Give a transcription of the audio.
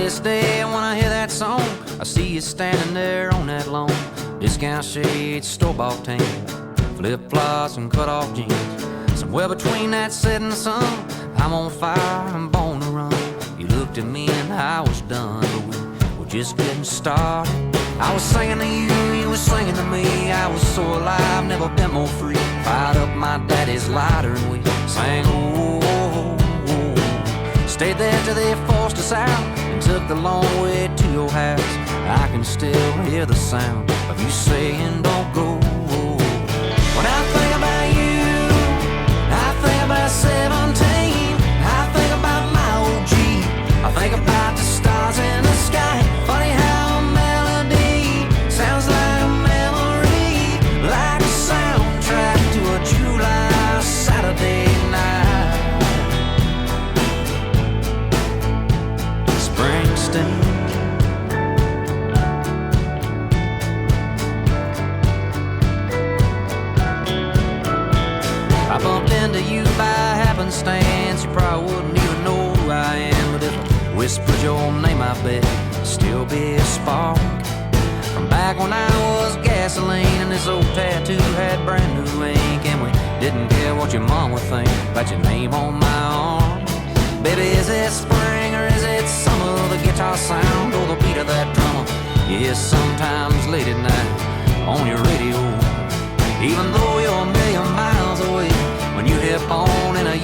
this day, when I hear that song, I see you standing there on that lawn. Discount shades, store-bought tan, flip-flops and cut-off jeans. Somewhere between that setting sun, I'm on fire, I'm born to run. You looked at me and I was done, but we were just getting started. I was singing to you, you were singing to me. I was so alive, never been more free. Fired up my daddy's lighter and we sang, oh, oh, oh. Stayed there till they forced us out and took the long way to your house. I can still hear the sound of you saying, don't go. When I think about you, I think about 17. I think about my old Jeep. I think about the stars in the sky. Funny how a melody sounds like a memory, like a soundtrack to a July Saturday night. Springsteen. I bumped into you by happenstance. You probably wouldn't even know who I am, but if I whispered your name, I bet it'd still be a spark from back when I was gasoline and this old tattoo had brand new ink, and we didn't care what your mom would think about your name on my arm. Baby, is it spring or is it summer? The guitar sound or the beat of that drummer you hear sometimes late at night on your radio. Even though you're a million miles away, when you hip on in a